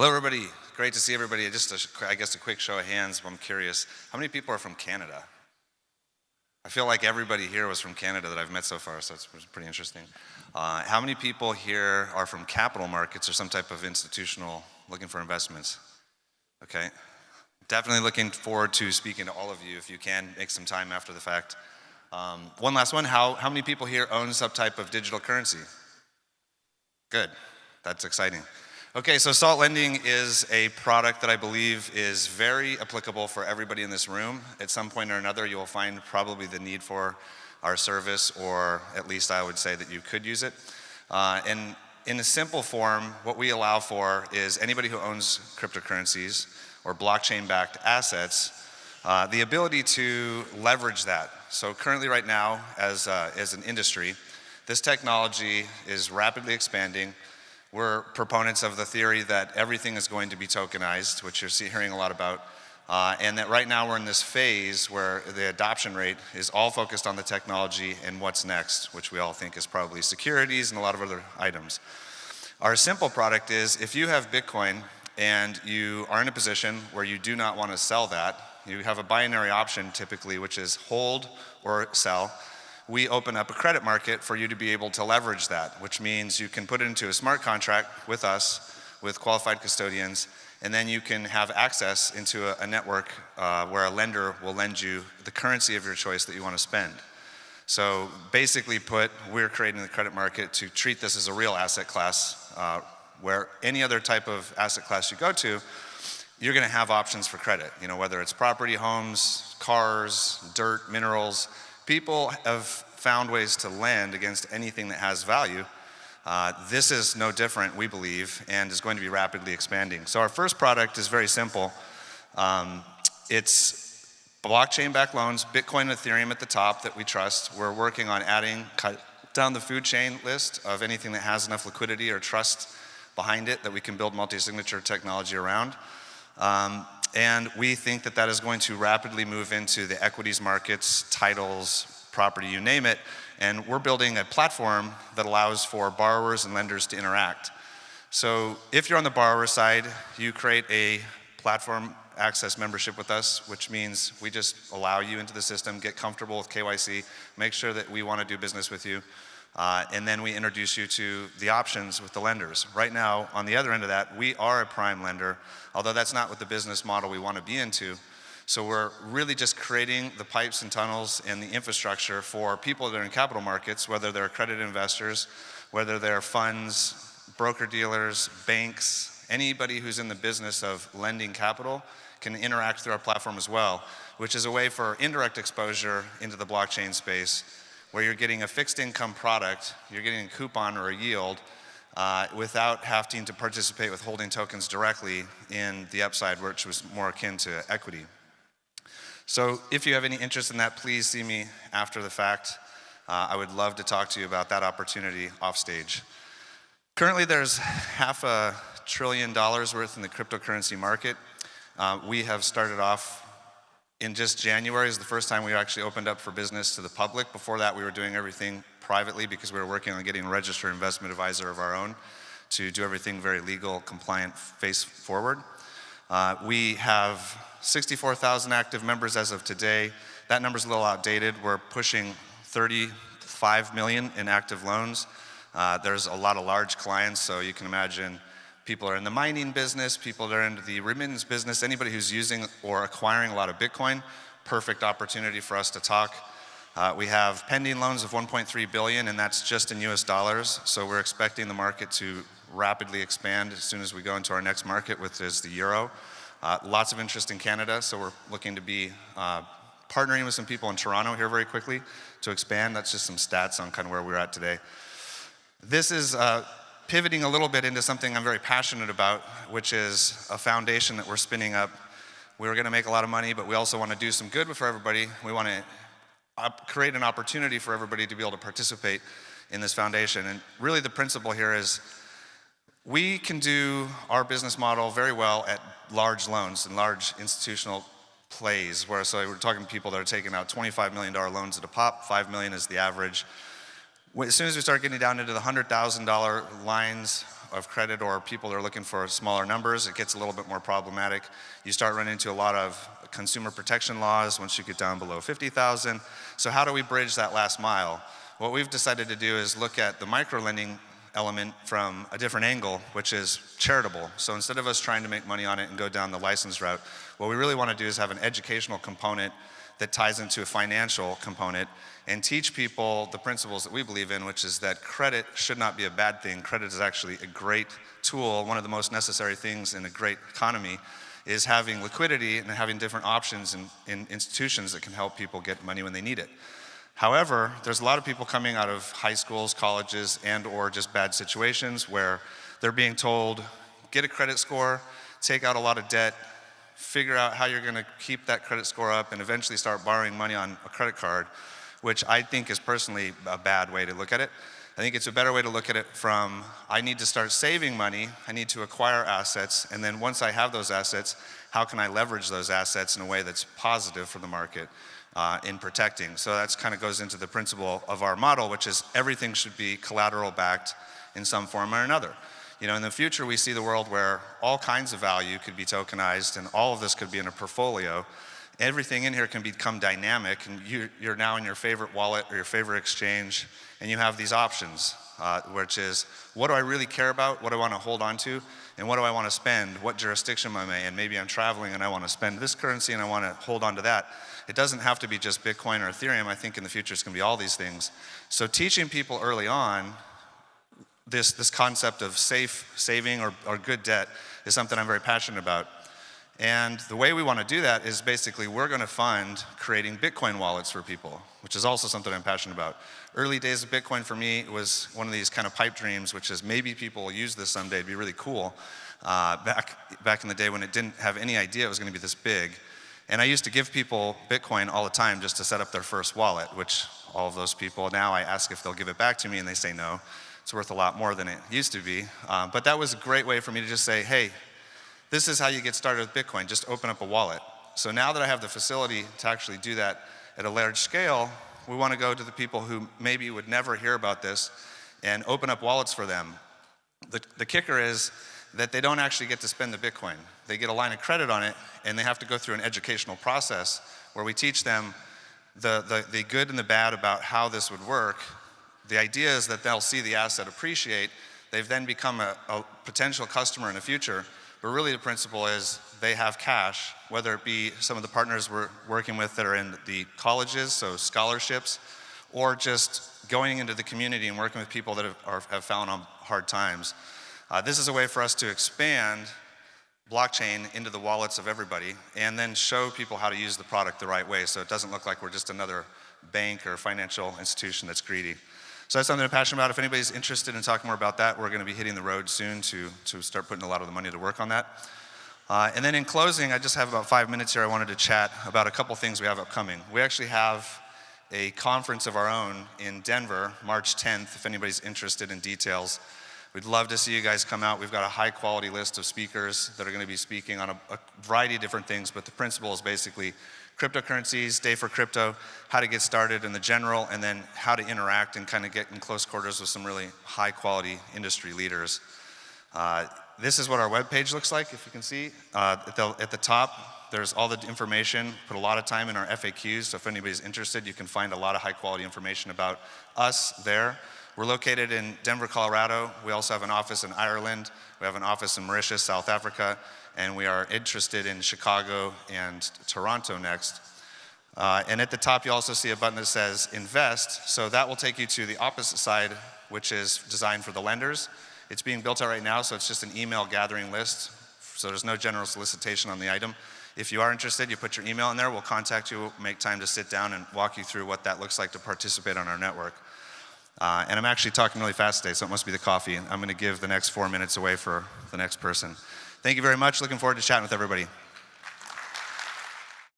Hello, everybody. Great to see everybody. I guess a quick show of hands. I'm curious. How many people are from Canada? I feel like everybody here was from Canada that I've met so far, so it's pretty interesting. How many people here are from capital markets or some type of institutional looking for investments? Okay. Definitely looking forward to speaking to all of you if you can make some time after the fact. One last one. How many people here own some type of digital currency? Good. That's exciting. Okay, so Salt Lending is a product that I believe is very applicable for everybody in this room. At some point or another, you will find probably the need for our service, or at least I would say that you could use it. And in a simple form, what we allow for is anybody who owns cryptocurrencies or blockchain-backed assets, the ability to leverage that. So currently right now, as an industry, this technology is rapidly expanding. We're proponents of the theory that everything is going to be tokenized, which you're hearing a lot about, and that right now we're in this phase where the adoption rate is all focused on the technology and what's next, which we all think is probably securities and a lot of other items. Our simple product is if you have Bitcoin and you are in a position where you do not want to sell that, you have a binary option typically, which is hold or sell. We open up a credit market for you to be able to leverage that, which means you can put it into a smart contract with us, with qualified custodians, and then you can have access into a network where a lender will lend you the currency of your choice that you want to spend. So basically put, we're creating the credit market to treat this as a real asset class, where any other type of asset class you go to, you're going to have options for credit. You know, whether it's property, homes, cars, dirt, minerals. People have found ways to lend against anything that has value. This is no different, we believe, and is going to be rapidly expanding. So our first product is very simple. It's blockchain-backed loans, Bitcoin and Ethereum at the top that we trust. We're working on cut down the food chain list of anything that has enough liquidity or trust behind it that we can build multi-signature technology around. And we think that that is going to rapidly move into the equities markets, titles, property, you name it. And we're building a platform that allows for borrowers and lenders to interact. So if you're on the borrower side, you create a platform access membership with us, which means we just allow you into the system, get comfortable with KYC, make sure that we want to do business with you. And then we introduce you to the options with the lenders. Right now, on the other end of that, we are a prime lender, although that's not what the business model we want to be into. So we're really just creating the pipes and tunnels and the infrastructure for people that are in capital markets, whether they're accredited investors, whether they're funds, broker-dealers, banks, anybody who's in the business of lending capital can interact through our platform as well, which is a way for indirect exposure into the blockchain space, where you're getting a fixed income product, you're getting a coupon or a yield without having to participate with holding tokens directly in the upside, which was more akin to equity. So if you have any interest in that, please see me after the fact. I would love to talk to you about that opportunity off stage. Currently there's $500 billion worth in the cryptocurrency market. We have started off in just January is the first time we actually opened up for business to the public. Before that, we were doing everything privately because we were working on getting a registered investment advisor of our own to do everything very legal, compliant, face forward. We have 64,000 active members as of today. That number's a little outdated. We're pushing 35 million in active loans. There's a lot of large clients, so you can imagine people are in the mining business, people that are into the remittance business, anybody who's using or acquiring a lot of Bitcoin, perfect opportunity for us to talk. We have pending loans of 1.3 billion, and that's just in US dollars. So we're expecting the market to rapidly expand as soon as we go into our next market, which is the euro. Lots of interest in Canada, so we're looking to be partnering with some people in Toronto here very quickly to expand. That's just some stats on kind of where we're at today. This is pivoting a little bit into something I'm very passionate about, which is a foundation that we're spinning up. We're going to make a lot of money, but we also want to do some good for everybody. We want to create an opportunity for everybody to be able to participate in this foundation. And really the principle here is we can do our business model very well at large loans and large institutional plays, where so we're talking to people that are taking out $25 million loans at a pop, $5 million is the average. As soon as we start getting down into the $100,000 lines of credit, or people are looking for smaller numbers, it gets a little bit more problematic. You start running into a lot of consumer protection laws once you get down below 50,000. So how do we bridge that last mile? What we've decided to do is look at the micro-lending element from a different angle, which is charitable. So instead of us trying to make money on it and go down the license route, what we really want to do is have an educational component that ties into a financial component and teach people the principles that we believe in, which is that credit should not be a bad thing. Credit is actually a great tool. One of the most necessary things in a great economy is having liquidity and having different options in institutions that can help people get money when they need it. However, there's a lot of people coming out of high schools, colleges, and or just bad situations where they're being told, get a credit score, take out a lot of debt, figure out how you're gonna keep that credit score up, and eventually start borrowing money on a credit card, which I think is personally a bad way to look at it. I think it's a better way to look at it from, I need to start saving money, I need to acquire assets, and then once I have those assets, how can I leverage those assets in a way that's positive for the market in protecting? So that's kind of goes into the principle of our model, which is everything should be collateral backed in some form or another. You know, in the future, we see the world where all kinds of value could be tokenized and all of this could be in a portfolio. Everything in here can become dynamic, and you're now in your favorite wallet or your favorite exchange, and you have these options, which is, what do I really care about? What do I want to hold on to? And what do I want to spend? What jurisdiction am I in? Maybe I'm traveling and I want to spend this currency and I want to hold on to that. It doesn't have to be just Bitcoin or Ethereum. I think in the future it's going to be all these things. So teaching people early on this concept of saving or good debt is something I'm very passionate about. And the way we want to do that is basically we're going to fund creating Bitcoin wallets for people, which is also something I'm passionate about. Early days of Bitcoin for me was one of these kind of pipe dreams, which is maybe people will use this someday. It'd be really cool. Back in the day when it didn't have any idea it was going to be this big. And I used to give people Bitcoin all the time just to set up their first wallet, which all of those people, now I ask if they'll give it back to me and they say no. It's worth a lot more than it used to be. But that was a great way for me to just say, hey, this is how you get started with Bitcoin, just open up a wallet. So now that I have the facility to actually do that at a large scale, we want to go to the people who maybe would never hear about this and open up wallets for them. The kicker is that they don't actually get to spend the Bitcoin. They get a line of credit on it, and they have to go through an educational process where we teach them the good and the bad about how this would work. The idea is that they'll see the asset appreciate. They've then become a potential customer in the future. But really the principle is they have cash, whether it be some of the partners we're working with that are in the colleges, so scholarships, or just going into the community and working with people that have found on hard times. This is a way for us to expand blockchain into the wallets of everybody and then show people how to use the product the right way so it doesn't look like we're just another bank or financial institution that's greedy. So that's something I'm passionate about. If anybody's interested in talking more about that, we're going to be hitting the road soon to start putting a lot of the money to work on that. And then in closing, I just have about 5 minutes here. I wanted to chat about a couple things we have upcoming. We actually have a conference of our own in Denver, March 10th, if anybody's interested in details. We'd love to see you guys come out. We've got a high quality list of speakers that are going to be speaking on a variety of different things, but the principle is basically cryptocurrencies, day for crypto, how to get started in the general, and then how to interact and kind of get in close quarters with some really high quality industry leaders. This is what our webpage looks like, if you can see. At the top, there's all the information. Put a lot of time in our FAQs, so if anybody's interested, you can find a lot of high quality information about us there. We're located in Denver, Colorado. We also have an office in Ireland. We have an office in Mauritius, South Africa, and we are interested in Chicago and Toronto next. And at the top, you also see a button that says Invest. So that will take you to the opposite side, which is designed for the lenders. It's being built out right now, so it's just an email gathering list. So there's no general solicitation on the item. If you are interested, you put your email in there. We'll contact you, make time to sit down and walk you through what that looks like to participate on our network. And I'm actually talking really fast today, so it must be the coffee. I'm going to give the next 4 minutes away for the next person. Thank you very much. Looking forward to chatting with everybody.